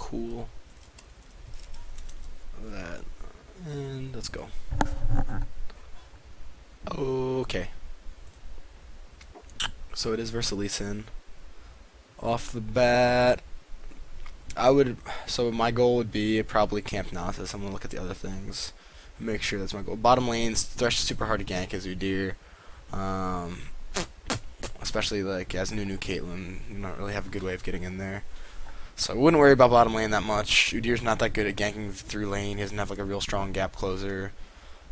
Cool. That. And let's go. Okay. So it is versus Lee Sin. Off the bat, so my goal would be probably camp Nasus. I'm gonna look at the other things, make sure that's my goal. Bottom lanes, Thresh is super hard to gank as Udyr, especially like as new Caitlyn. You don't really have a good way of getting in there, so I wouldn't worry about bottom lane that much. Udyr's not that good at ganking through lane. He doesn't have like a real strong gap closer,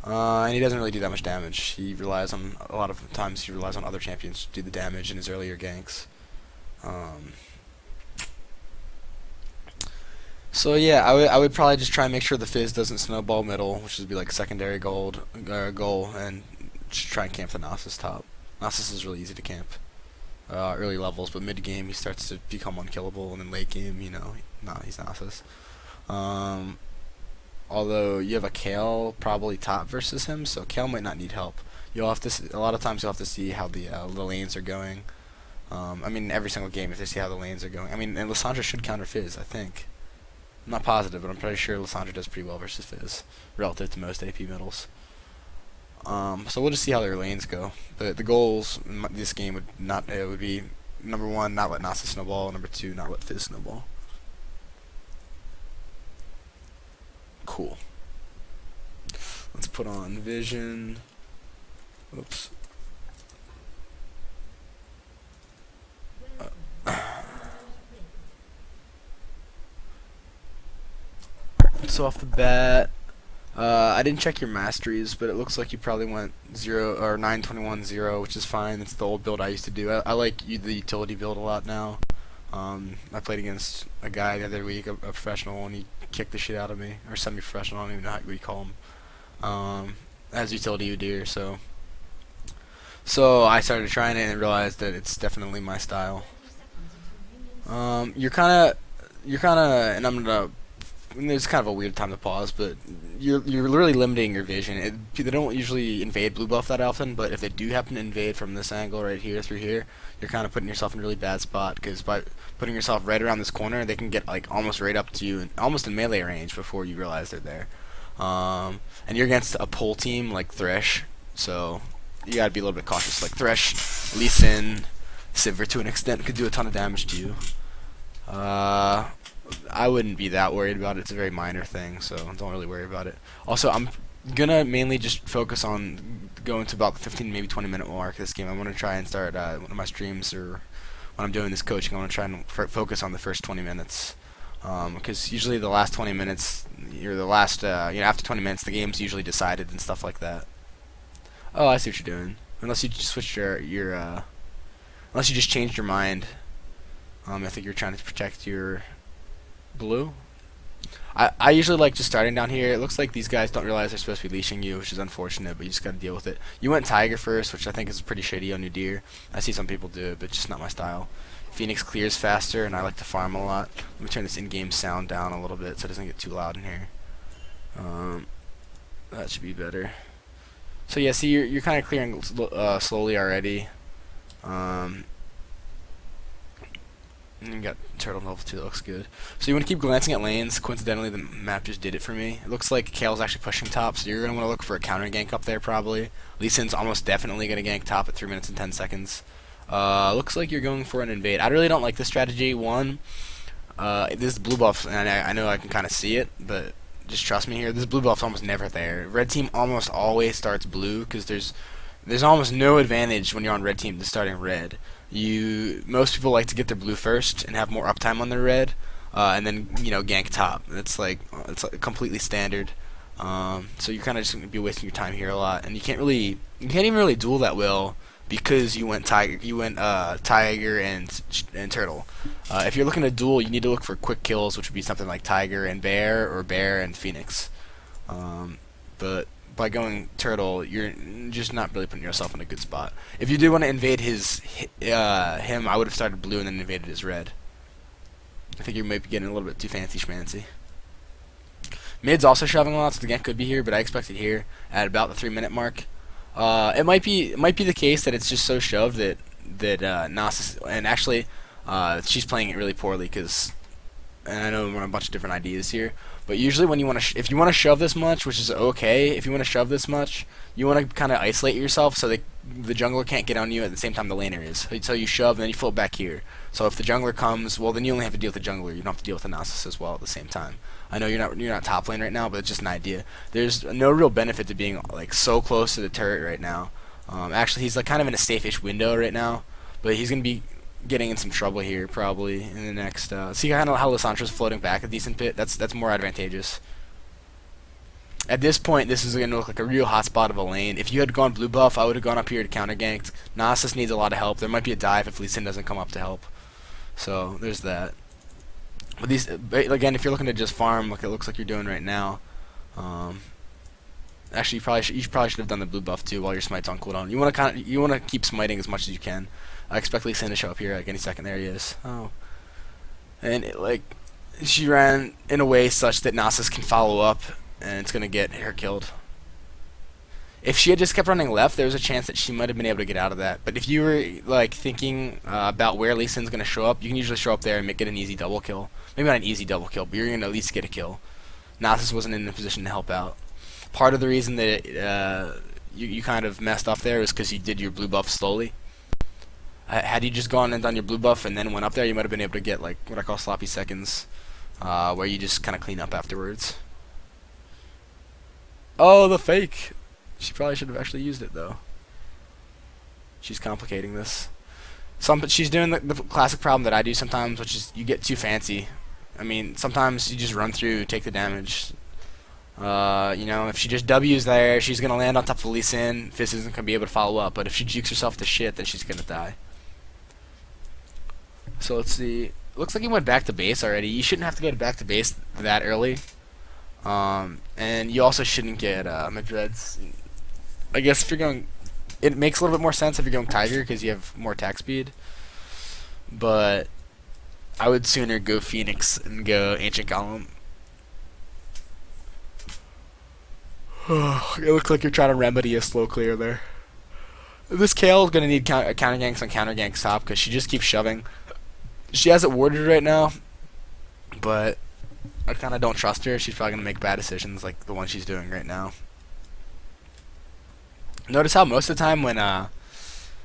and he doesn't really do that much damage. He relies on a lot of times he relies on other champions to do the damage in his earlier ganks. So yeah, I would probably just try and make sure the Fizz doesn't snowball middle, which would be like secondary goal, and just try and camp the Nasus top. Nasus is really easy to camp early levels, but mid game he starts to become unkillable, and then late game, he's Nasus. Although you have a Kale probably top versus him, so Kale might not need help. You'll have to a lot of times you'll have to see how the lanes are going. I mean, every single game if they see how the lanes are going. I mean, and Lissandra should counter Fizz, I think. I'm not positive, but I'm pretty sure Lissandra does pretty well versus Fizz, relative to most AP middles. So we'll just see how their lanes go. The goals in this game would be number 1, not let Nasus snowball, number 2, not let Fizz snowball. Cool. Let's put on Vision. Oops. So off the bat, I didn't check your masteries, but it looks like you probably went 0 or 921-0, which is fine. It's the old build I used to do. I like the utility build a lot now. I played against a guy the other week, a professional, and he kicked the shit out of me, or semi-professional. I don't even know what you call him. As utility Udyr, so I started trying it and realized that it's definitely my style. You're kind of, and I'm gonna. It's kind of a weird time to pause, but you're literally limiting your vision. They don't usually invade blue buff that often, but if they do happen to invade from this angle right here through here, you're kind of putting yourself in a really bad spot, because by putting yourself right around this corner, they can get like almost right up to you, and almost in melee range before you realize they're there. And you're against a pull team like Thresh, so you gotta be a little bit cautious. Like Thresh, Lee Sin, Sivir to an extent could do a ton of damage to you. I wouldn't be that worried about it. It's a very minor thing, so don't really worry about it. Also, I'm gonna mainly just focus on going to about the 15, maybe 20-minute mark this game. I want to try and start one of my streams, or when I'm doing this coaching, I want to try and focus on the first 20 minutes, because usually the last 20 minutes, or the last, after 20 minutes, the game's usually decided and stuff like that. Oh, I see what you're doing. Unless you just switched unless you just changed your mind. I think you're trying to protect your blue. I usually like just starting down here. It looks like these guys don't realize they're supposed to be leashing you, which is unfortunate, but you just gotta deal with it. You went Tiger first, which I think is pretty shitty on Udyr. I see some people do it, but it's just not my style. Phoenix clears faster, and I like to farm a lot. Let me turn this in-game sound down a little bit so it doesn't get too loud in here. That should be better. So yeah, see, you're kind of clearing slowly already. And you got turtle level 2, that looks good. So you want to keep glancing at lanes. Coincidentally, the map just did it for me. It looks like Kale's actually pushing top, so you're going to want to look for a counter gank up there probably. Lee Sin's almost definitely going to gank top at 3 minutes and 10 seconds. Looks like you're going for an invade. I really don't like this strategy. One, this blue buff, and I know I can kind of see it, but just trust me here, this blue buff's almost never there. Red team almost always starts blue, because there's almost no advantage when you're on red team to starting red. Most people like to get their blue first and have more uptime on their red, and then gank top. It's like completely standard. So you're kind of just gonna be wasting your time here a lot, and you can't even really duel that well because you went tiger and turtle. If you're looking to duel, you need to look for quick kills, which would be something like tiger and bear, or bear and phoenix. But by going turtle, you're just not really putting yourself in a good spot. If you did want to invade him, I would have started blue and then invaded his red. I think you might be getting a little bit too fancy schmancy. Mid's also shoving a lot, so the gank could be here, but I expect it here at about the 3-minute mark. It might be the case that it's just so shoved that Nasus, and actually she's playing it really poorly, because and I know I'm on a bunch of different ideas here, but usually when you want to, if you want to shove this much, which is okay, if you want to shove this much, you want to kind of isolate yourself so that the jungler can't get on you at the same time the laner is. So you shove, and then you float back here. So if the jungler comes, well, then you only have to deal with the jungler. You don't have to deal with the Nasus as well at the same time. I know you're not top lane right now, but it's just an idea. There's no real benefit to being like so close to the turret right now. Actually, he's like kind of in a safe-ish window right now, but he's gonna be getting in some trouble here probably in the next. See kind of how Lissandra's floating back a decent bit. That's more advantageous. At this point, this is going to look like a real hot spot of a lane. If you had gone blue buff, I would have gone up here to counter ganked. Nasus needs a lot of help. There might be a dive if Lee Sin doesn't come up to help. So there's that. But these again, if you're looking to just farm like it looks like you're doing right now, actually you probably should have done the blue buff too while your smite's on cooldown. You want to keep smiting as much as you can. I expect Lee Sin to show up here like any second. There he is. Oh, and she ran in a way such that Nasus can follow up, and it's gonna get her killed. If she had just kept running left, there was a chance that she might have been able to get out of that. But if you were like thinking about where Lee Sin's gonna show up, you can usually show up there and get an easy double kill. Maybe not an easy double kill, but you're gonna at least get a kill. Nasus wasn't in a position to help out. Part of the reason that you kind of messed up there is because you did your blue buff slowly. Had you just gone and done your blue buff and then went up there, you might have been able to get like what I call sloppy seconds, where you just kind of clean up afterwards. Oh, the fake! She probably should have actually used it though. She's complicating this. She's doing the classic problem that I do sometimes, which is you get too fancy. I mean, sometimes you just run through, take the damage. You know, if she just W's there, she's gonna land on top of Lee Sin. Fizz isn't gonna be able to follow up. But if she jukes herself to shit, then she's gonna die. So let's see. Looks like he went back to base already. You shouldn't have to go back to base that early. And you also shouldn't get Madred's. I guess if you're going, it makes a little bit more sense if you're going Tiger because you have more attack speed. But I would sooner go Phoenix and go Ancient Golem. It looks like you're trying to remedy a slow clear there. This Kale is going to need counter ganks on counter ganks top because she just keeps shoving. She has it warded right now, but I kind of don't trust her. She's probably going to make bad decisions like the one she's doing right now. Notice how most of the time when,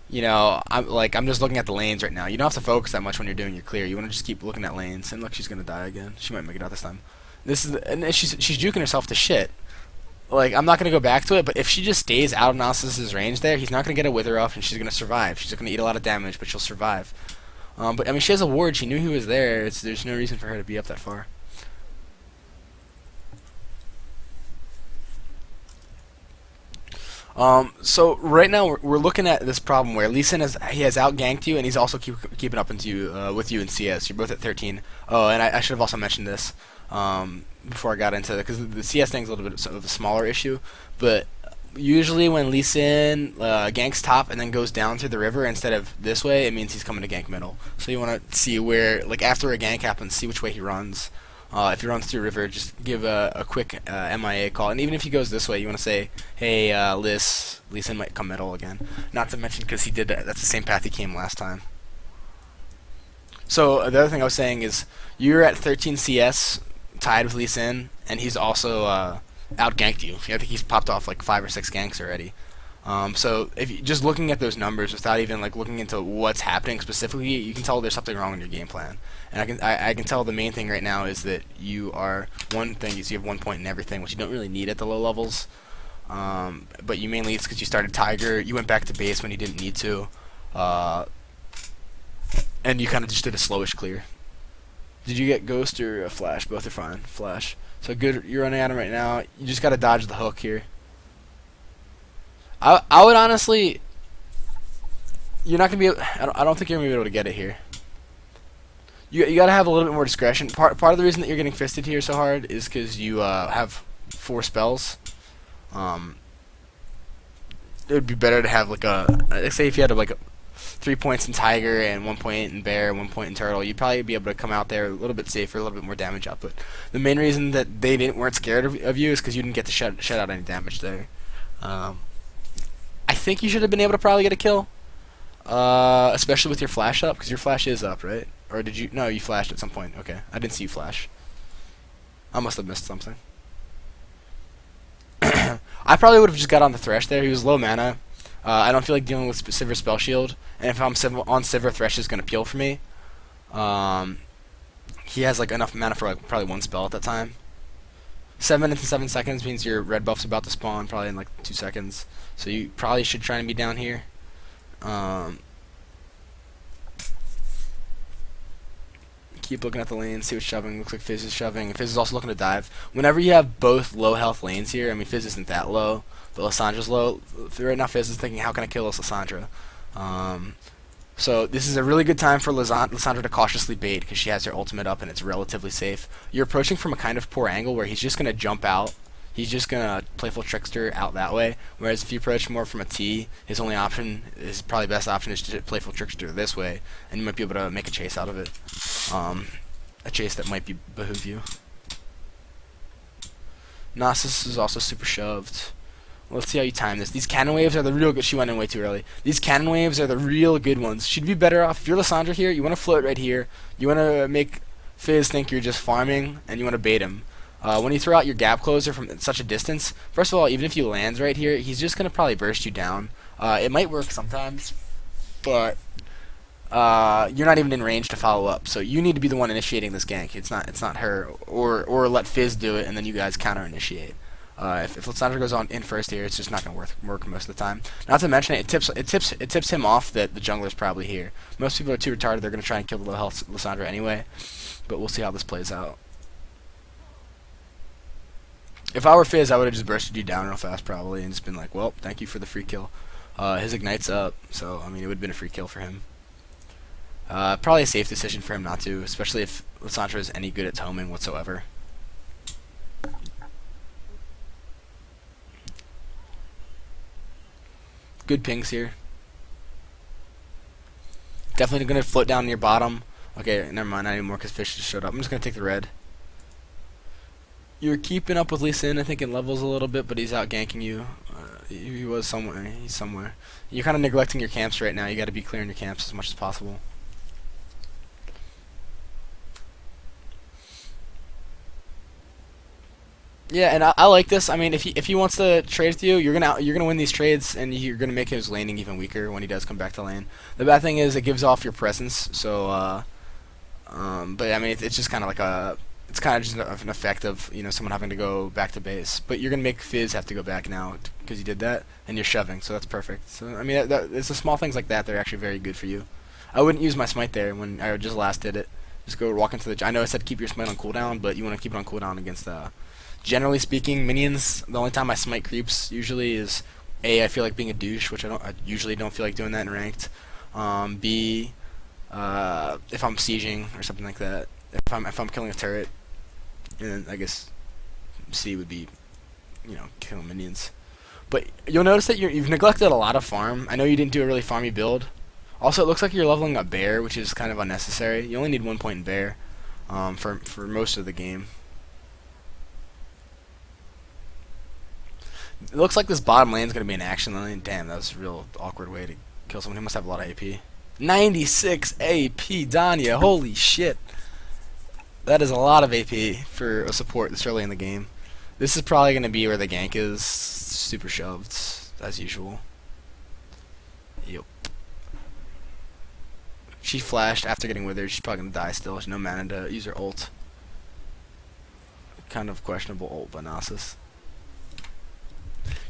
you know, I'm just looking at the lanes right now. You don't have to focus that much when you're doing your clear. You want to just keep looking at lanes. And look, she's going to die again. She might make it out this time. And she's juking herself to shit. Like, I'm not going to go back to it, but if she just stays out of Nasus's range there, he's not going to get a wither off, and she's going to survive. She's going to eat a lot of damage, but she'll survive. But, I mean, she has a ward. She knew he was there. There's no reason for her to be up that far. So right now we're looking at this problem where Lee Sin has outganked you, and he's also keeping up with you in CS. You're both at 13. Oh, and I should have also mentioned this before I got into it, because the CS thing's a little bit of a smaller issue. But usually when Lee Sin ganks top and then goes down through the river instead of this way, it means he's coming to gank middle. So you want to see where, like after a gank happens, see which way he runs. If he runs through a river, just give a quick MIA call. And even if he goes this way, you want to say, hey, Lee Sin might come middle again. Not to mention because he did that. That's the same path he came last time. So the other thing I was saying is you're at 13 CS, tied with Lee Sin, and he's also out-ganked you. I think he's popped off like 5 or 6 ganks already. So if you, just looking at those numbers without even like looking into what's happening specifically, you can tell there's something wrong in your game plan. And I can tell the main thing right now is that one thing is you have 1 point in everything, which you don't really need at the low levels. But you mainly it's because you started Tiger, you went back to base when you didn't need to, and you kind of just did a slowish clear. Did you get Ghost or a Flash? Both are fine. Flash. So good. You're running at him right now. You just gotta dodge the hook here. I would honestly. You're not gonna be. I don't think you're gonna be able to get it here. You gotta have a little bit more discretion. Part of the reason that you're getting fisted here so hard is because you have 4 spells. It would be better to have like let's say if you had like 3 points in Tiger and 1 point in Bear, 1 point in Turtle, you'd probably be able to come out there a little bit safer, a little bit more damage output. The main reason that they weren't scared of you is because you didn't get to shut out any damage there. I think you should have been able to probably get a kill, especially with your flash up, because your flash is up, right? Or did you? No, you flashed at some point. Okay, I didn't see you flash. I must have missed something. I probably would have just got on the Thresh there. He was low mana. I don't feel like dealing with Sivir Spell Shield. And if I'm on Sivir, Thresh is going to peel for me. He has like enough mana for like probably one spell at that time. 7 minutes and 7 seconds means your red buff's about to spawn probably in like 2 seconds. So you probably should try and be down here. Keep looking at the lane, see what's shoving. Looks like Fizz is shoving. Fizz is also looking to dive. Whenever you have both low health lanes here, I mean Fizz isn't that low, but Lissandra's low. Right now Fizz is thinking, how can I kill this Lissandra? So this is a really good time for Lissandra to cautiously bait because she has her ultimate up and it's relatively safe. You're approaching from a kind of poor angle where he's just going to jump out. He's just going to Playful Trickster out that way. Whereas if you approach more from a T, his only option, his probably best option is to Playful Trickster this way. And you might be able to make a chase out of it. A chase that might behoove you. Nasus is also super shoved. Let's see how you time this. These cannon waves are the real good. She went in way too early. These cannon waves are the real good ones. She'd be better off if you're Lissandra here. You want to float right here. You want to make Fizz think you're just farming, and you want to bait him. When you throw out your gap closer from such a distance, first of all, even if you land right here, he's just gonna probably burst you down. It might work sometimes, but you're not even in range to follow up. So you need to be the one initiating this gank. It's not her, or let Fizz do it, and then you guys counter initiate. If Lissandra goes on in first here, it's just not going to work most of the time. Not to mention, it tips him off that the jungler's probably here. Most people are too retarded; they're going to try and kill the low health Lissandra anyway. But we'll see how this plays out. If I were Fizz, I would have just bursted you down real fast probably, and just been like, "Well, thank you for the free kill." His ignite's up, so I mean, it would have been a free kill for him. Probably a safe decision for him not to, especially if Lissandra is any good at homing whatsoever. Good pings here. Definitely going to float down near bottom. Okay, never mind, not anymore because Fish just showed up. I'm just going to take the red. You're keeping up with Lee Sin, I think, in levels a little bit, but he's out ganking you. He was somewhere. He's somewhere. You're kind of neglecting your camps right now. You got to be clearing your camps as much as possible. Yeah, and I like this. I mean, if he wants to trade with you, you're gonna win these trades, and you're gonna make his laning even weaker when he does come back to lane. The bad thing is it gives off your presence. So, but I mean, it's just kind of like it's kind of just an effect of someone having to go back to base. But you're gonna make Fizz have to go back now because you did that, and you're shoving. So that's perfect. So I mean, it's the small things like that that are actually very good for you. I wouldn't use my smite there when I just last did it. Just go walk into the. I know I said keep your smite on cooldown, but you want to keep it on cooldown against generally speaking, minions. The only time my smite creeps usually is A, I feel like being a douche, which I usually don't feel like doing that in ranked. B, if I'm sieging or something like that. If I'm killing a turret, and then I guess C would be, killing minions. But you'll notice that you've neglected a lot of farm. I know you didn't do a really farmy build. Also, it looks like you're leveling up Bear, which is kind of unnecessary. You only need 1 point in Bear for most of the game. It looks like this bottom lane is going to be an action lane. Damn, that was a real awkward way to kill someone. He must have a lot of AP. 96 AP, Danya. Holy shit. That is a lot of AP for a support this early in the game. This is probably going to be where the gank is. Super shoved, as usual. Yep. She flashed after getting withered. She's probably going to die still. There's no mana to use her ult. Kind of questionable ult by Nasus.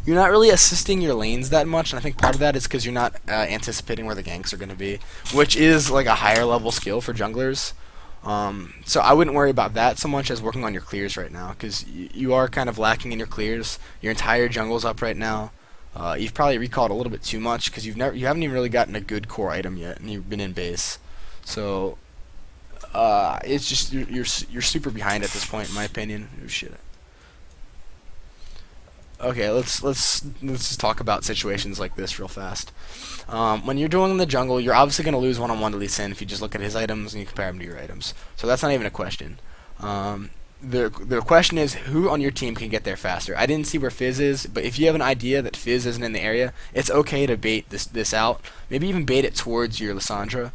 You're not really assisting your lanes that much, and I think part of that is because you're not anticipating where the ganks are going to be, which is like a higher level skill for junglers. So I wouldn't worry about that so much as working on your clears right now, because you are kind of lacking in your clears. Your entire jungle's up right now. You've probably recalled a little bit too much because you haven't even really gotten a good core item yet, and you've been in base. So it's just you're super behind at this point, in my opinion. Oh, shit. Okay, let's just talk about situations like this real fast. When you're doing in the jungle, you're obviously going to lose one-on-one to Lee Sin if you just look at his items and you compare them to your items. So that's not even a question. The question is who on your team can get there faster. I didn't see where Fizz is, but if you have an idea that Fizz isn't in the area, it's okay to bait this out. Maybe even bait it towards your Lissandra.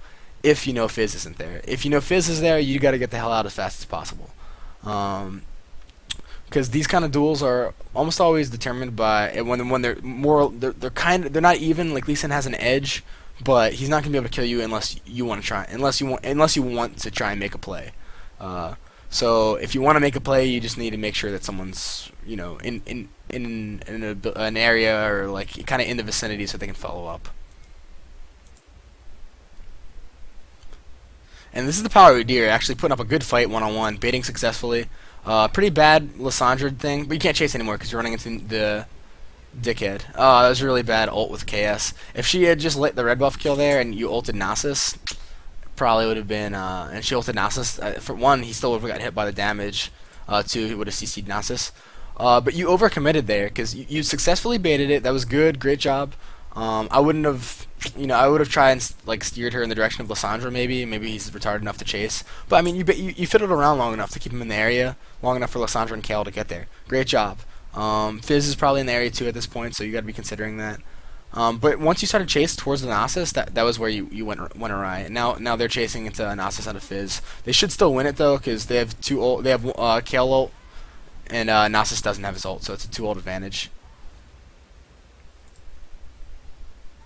if you know Fizz isn't there. If you know Fizz is there, you got to get the hell out as fast as possible. Um, because these kind of duels are almost always determined by when they're more they're not even. Like Lee Sin has an edge, but he's not gonna be able to kill you unless you want to try unless you want to try and make a play. Uh, so if you want to make a play, you just need to make sure that someone's in an area or like kind of in the vicinity so they can follow up. And this is the power of Udyr, actually putting up a good fight one-on-one, baiting successfully. Pretty bad Lysandra thing, but you can't chase anymore because you're running into the dickhead. That was a really bad ult with KS. If she had just let the red buff kill there and you ulted Nasus, probably would have been, and she ulted Nasus. For one, he still would have got hit by the damage. Two, he would have CC'd Nasus. But you overcommitted there because you successfully baited it. That was good, great job. I wouldn't have, I would have tried and like steered her in the direction of Lysandra maybe. Maybe he's retarded enough to chase. But I mean, you fiddled around long enough to keep him in the area, long enough for Lysandra and Kale to get there. Great job. Fizz is probably in the area too at this point, so you got to be considering that. But once you started chase towards the Nasus, that was where you went awry. And now they're chasing into Nasus out of Fizz. They should still win it though, because they have two ult. They have Kale ult, and Nasus doesn't have his ult, so it's a 2 ult advantage.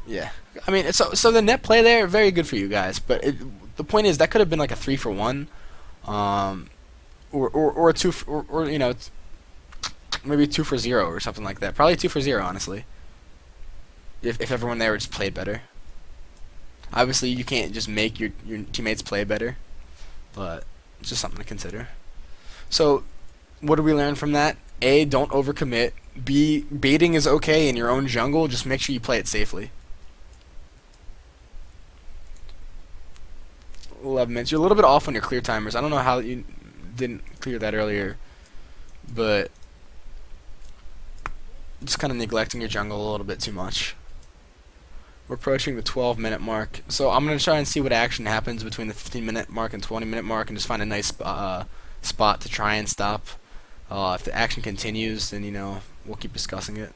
Yeah, I mean, so the net play there, very good for you guys. But the point is, that could have been like a 3-for-1, or a 2, or maybe 2-for-0 or something like that. Probably 2-for-0, honestly. If everyone there just played better. Obviously, you can't just make your teammates play better, but it's just something to consider. So, what do we learn from that? A, don't overcommit. B, baiting is okay in your own jungle. Just make sure you play it safely. 11 minutes. You're a little bit off on your clear timers. I don't know how you didn't clear that earlier, but just kind of neglecting your jungle a little bit too much. We're approaching the 12-minute mark, so I'm going to try and see what action happens between the 15-minute mark and 20-minute mark and just find a nice spot to try and stop. If the action continues, then, we'll keep discussing it.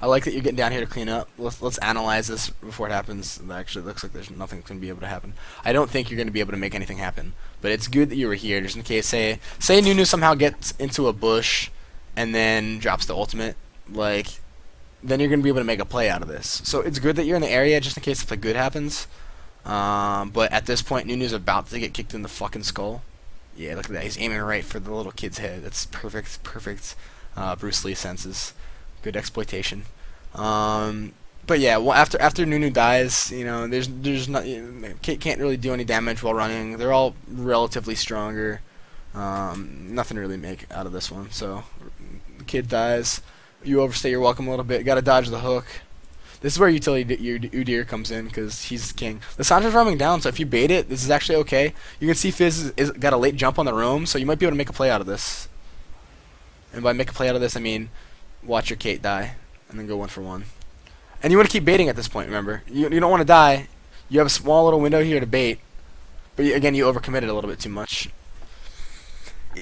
I like that you're getting down here to clean up. Let's analyze this before it happens. It actually looks like there's nothing going to be able to happen. I don't think you're going to be able to make anything happen, but it's good that you were here just in case. Say Nunu somehow gets into a bush and then drops the ultimate, then you're going to be able to make a play out of this. So it's good that you're in the area just in case something good happens. But at this point, Nunu's about to get kicked in the fucking skull. Yeah, look at that. He's aiming right for the little kid's head. That's perfect Bruce Lee senses. Good exploitation. But yeah, well, after Nunu dies, there's not can't really do any damage while running. They're all relatively stronger. Nothing to really make out of this one. So the kid dies. You overstay your welcome a little bit. Got to dodge the hook. This is where utility your Udyr comes in because he's king. The Sandra's roaming down, so if you bait it, this is actually okay. You can see Fizz is got a late jump on the roam, so you might be able to make a play out of this. And by make a play out of this, I mean watch your Kate die and then go 1-for-1. And you want to keep baiting at this point, remember. You don't want to die. You have a small little window here to bait. But again, you overcommitted a little bit too much.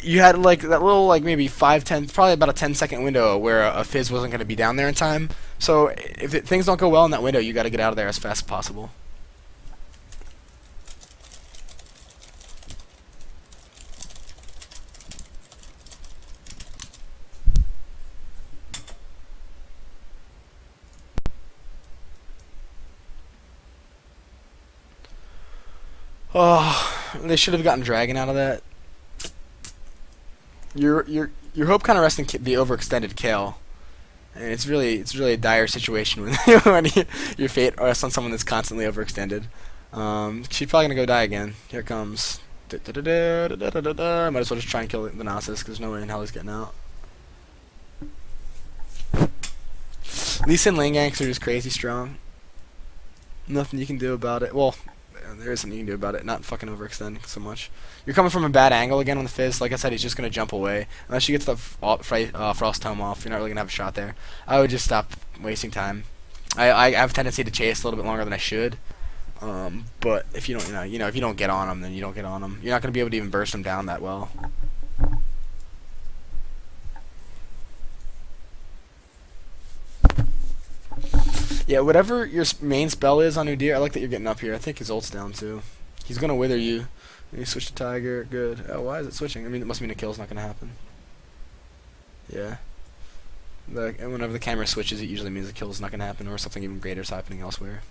You had that little maybe 5-10, probably about a 10-second window where a Fizz wasn't going to be down there in time. So if things don't go well in that window, you got to get out of there as fast as possible. Oh, they should have gotten Dragon out of that. Your hope kind of rests in the overextended Kale, and it's really a dire situation when your fate rests on someone that's constantly overextended. She's probably gonna go die again. Here it comes. Might as well just try and kill the Nasus because there's no way in hell he's getting out. Lee Sin lane ganks are just crazy strong. Nothing you can do about it. Well, there is something you can do about it, not fucking overextend so much. You're coming from a bad angle again on the Fizz. Like I said, he's just going to jump away. Unless she gets the Frost Tome off, you're not really going to have a shot there. I would just stop wasting time. I have a tendency to chase a little bit longer than I should. But if you don't, if you don't get on him, then you don't get on him. You're not going to be able to even burst him down that well. Yeah, whatever your main spell is on Udyr, I like that you're getting up here. I think his ult's down too. He's gonna wither you. You switch to Tiger. Good. Oh, why is it switching? I mean, it must mean a kill's not gonna happen. Yeah. And whenever the camera switches, it usually means a kill's not gonna happen, or something even greater is happening elsewhere.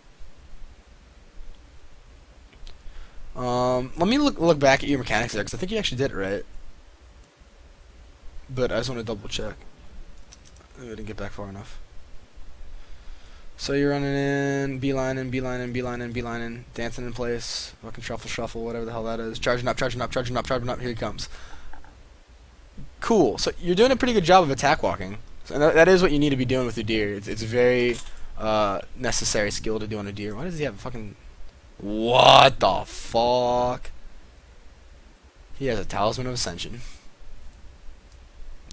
Let me look back at your mechanics there, because I think you actually did it right. But I just want to double check. I didn't get back far enough. So you're running in, beelining, beelining, beelining, beelining, dancing in place, fucking shuffle, shuffle, whatever the hell that is. Charging up, charging up, charging up, charging up. Here he comes. Cool. So you're doing a pretty good job of attack walking. So that is what you need to be doing with Udyr. It's a very necessary skill to do on Udyr. Why does he have a fucking... What the fuck? He has a Talisman of Ascension.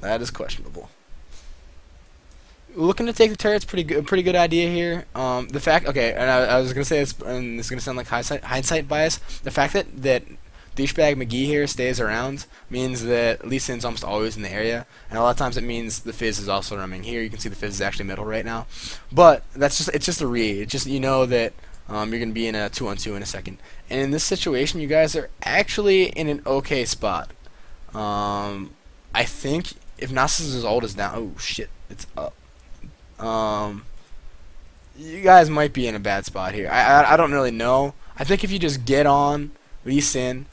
That is questionable. Looking to take the turret's pretty good idea here. The fact, okay, and I was gonna say this, and this is gonna sound like hindsight bias. The fact that douchebag McGee here stays around means that Lee Sin's almost always in the area, and a lot of times it means the Fizz is also roaming here. You can see the Fizz is actually middle right now, but it's just a read. It's just, you know that you're gonna be in a 2-on-2 in a second, and in this situation, you guys are actually in an okay spot. I think if Nasus' ult is down, oh shit, it's up. You guys might be in a bad spot here. I don't really know. I think if you just get on Lee Sin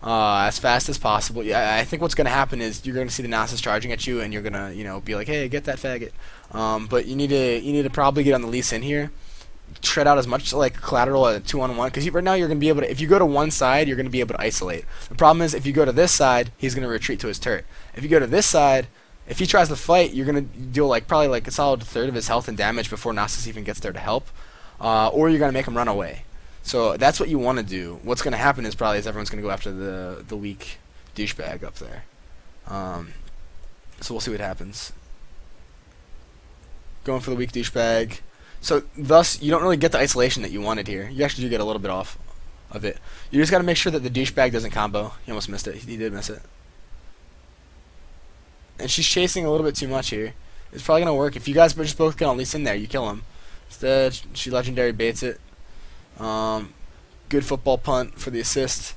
as fast as possible, yeah, I think what's gonna happen is you're gonna see the Nasus charging at you, and you're gonna, you know, be like, hey, get that faggot. But you need to probably get on the Lee Sin here. Shred out as much like collateral at 2-on-1, because right now you're gonna be able to. If you go to one side, you're gonna be able to isolate. The problem is if you go to this side, he's gonna retreat to his turret. If you go to this side, if he tries to fight, you're gonna deal like probably like a solid third of his health and damage before Nasus even gets there to help, or you're gonna make him run away. So that's what you want to do. What's gonna happen is probably everyone's gonna go after the weak douchebag up there. So we'll see what happens. Going for the weak douchebag. So thus, you don't really get the isolation that you wanted here. You actually do get a little bit off of it. You just got to make sure that the douchebag doesn't combo. He almost missed it. He did miss it. And she's chasing a little bit too much here. It's probably going to work. If you guys just both get on Lee Sin there, you kill him. Instead, she legendary baits it. Good football punt for the assist.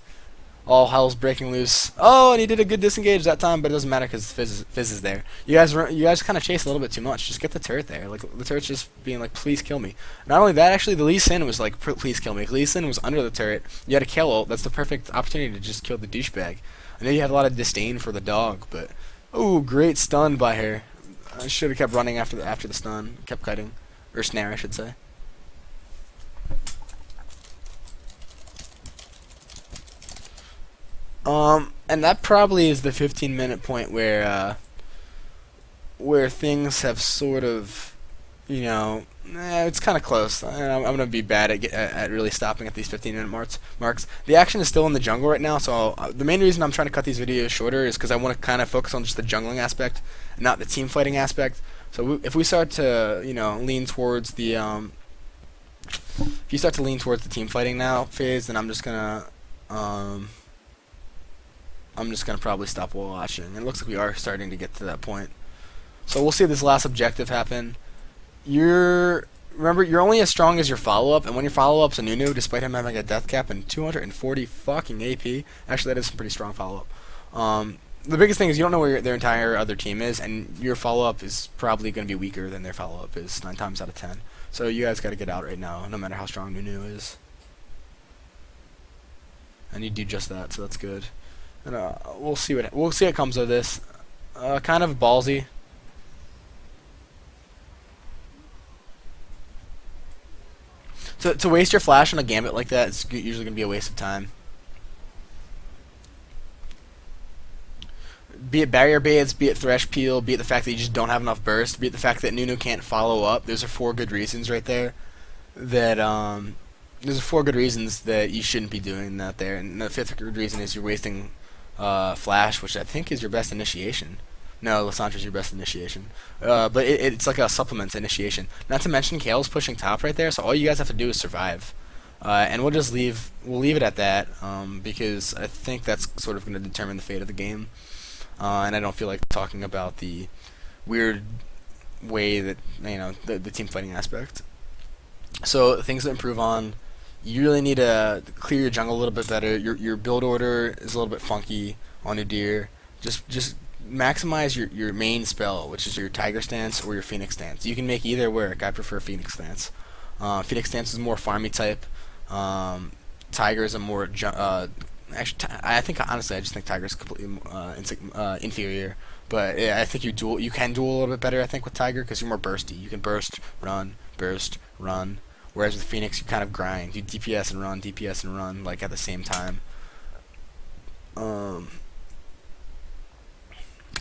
All hell's breaking loose. Oh, and he did a good disengage that time, but it doesn't matter because Fizz is there. You guys kind of chase a little bit too much. Just get the turret there. Like the turret's just being like, please kill me. Not only that, actually, the Lee Sin was like, please kill me. Lee Sin was under the turret. You had a kill ult. That's the perfect opportunity to just kill the douchebag. I know you had a lot of disdain for the dog, but oh, great stun by her. I should have kept running after the stun. Kept cutting, or snare, I should say. And that probably is the 15-minute point where things have sort of, you know, it's kind of close. I'm gonna be bad at really stopping at these 15-minute marks. The action is still in the jungle right now, so the main reason I'm trying to cut these videos shorter is because I want to kind of focus on just the jungling aspect, not the team fighting aspect. So if we start to, you know, lean towards the if you start to lean towards the team fighting now phase, then I'm just gonna probably stop watching. And it looks like we are starting to get to that point. So we'll see this last objective happen. Remember, you're only as strong as your follow-up, and when your follow-up's a Nunu, despite him having a death cap and 240 fucking AP, actually that is some pretty strong follow-up. The biggest thing is you don't know where their entire other team is, and your follow-up is probably going to be weaker than their follow-up is 9 times out of 10. So you guys got to get out right now, no matter how strong Nunu is. And you do just that, so that's good. And we'll see what comes of this. Kind of ballsy. To waste your flash on a gambit like that is usually going to be a waste of time. Be it barrier baits, be it thresh peel, be it the fact that you just don't have enough burst, be it the fact that Nunu can't follow up. Those are 4 good reasons right there. There's 4 good reasons that you shouldn't be doing that there. And the 5th good reason is you're wasting flash, which I think is your best initiation. No, Lissandra's your best initiation. But it's like a supplement to initiation. Not to mention Kale's pushing top right there, so all you guys have to do is survive. And we'll leave it at that, because I think that's sort of going to determine the fate of the game. And I don't feel like talking about the weird way that, you know, the team fighting aspect. So things to improve on. You really need to clear your jungle a little bit better. Your build order is a little bit funky on Udyr. Just maximize your main spell, which is your Tiger Stance or your Phoenix Stance. You can make either work. I prefer Phoenix Stance. Phoenix Stance is more farmy type. Tiger is a more I think honestly, I just think Tiger is completely inferior. But yeah, I think you can duel a little bit better. I think with Tiger because you're more bursty. You can burst, run. Whereas with Phoenix, you kind of grind. You DPS and run like at the same time. Um,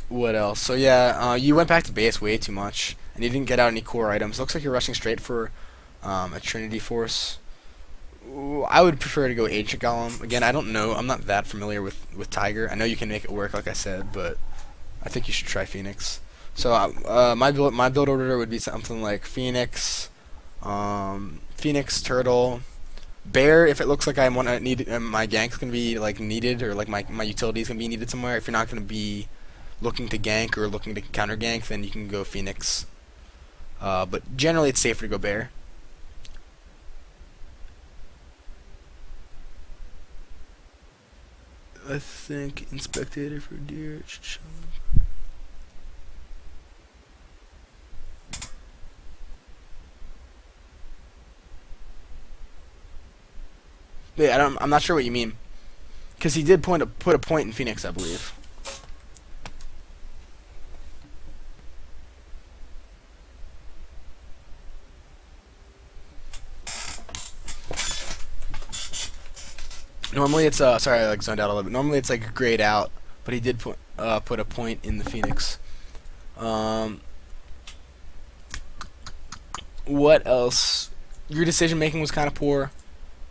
what else? So yeah, you went back to base way too much, and you didn't get out any core items. Looks like you're rushing straight for a Trinity Force. Ooh, I would prefer to go Ancient Golem. Again, I don't know. I'm not that familiar with Tiger. I know you can make it work, like I said, but I think you should try Phoenix. So my build order would be something like Phoenix, Phoenix, Turtle, Bear. If it looks like I want to need my gank's gonna be like needed, or like my utility's gonna be needed somewhere. If you're not gonna be looking to gank or looking to counter gank, then you can go Phoenix. But generally, it's safer to go Bear. I think in spectator for deer it should show. Yeah, I'm not sure what you mean, because he did put a point in Phoenix, I believe. Normally it's sorry I like zoned out a little bit. Normally it's like grayed out, but he did put a point in the Phoenix. Um, what else? Your decision making was kind of poor.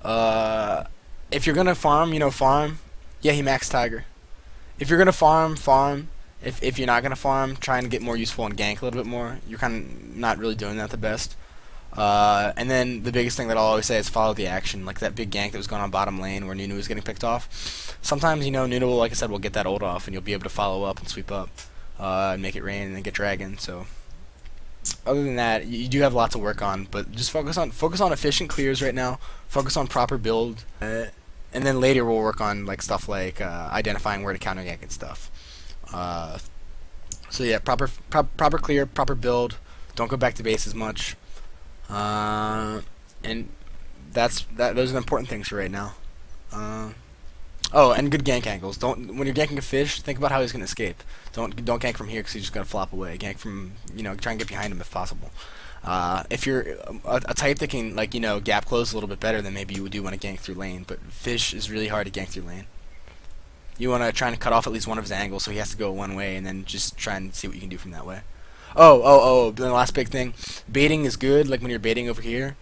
Uh, if you're gonna farm, farm. Yeah, he maxed Tiger. If you're gonna farm. If you're not gonna farm, try and get more useful and gank a little bit more. You're kind of not really doing that the best. And then the biggest thing that I'll always say is follow the action. Like that big gank that was going on bottom lane where Nunu was getting picked off. Sometimes, Nunu will, like I said, will get that ult off and you'll be able to follow up and sweep up. And make it rain and then get dragon. So other than that, you do have lots to work on, but just focus on efficient clears right now. Focus on proper build. And then later we'll work on like stuff like identifying where to counter gank and stuff. So yeah, proper clear, proper build. Don't go back to base as much. And those are the important things for right now. Oh, and good gank angles. Don't when you're ganking a fish, think about how he's gonna escape. Don't gank from here because he's just gonna flop away. Gank from try and get behind him if possible. If you're a type that can gap close a little bit better, then maybe you do want to gank through lane. But fish is really hard to gank through lane. You want to try and cut off at least one of his angles so he has to go one way, and then just try and see what you can do from that way. Oh, the last big thing. Baiting is good, like when you're baiting over here.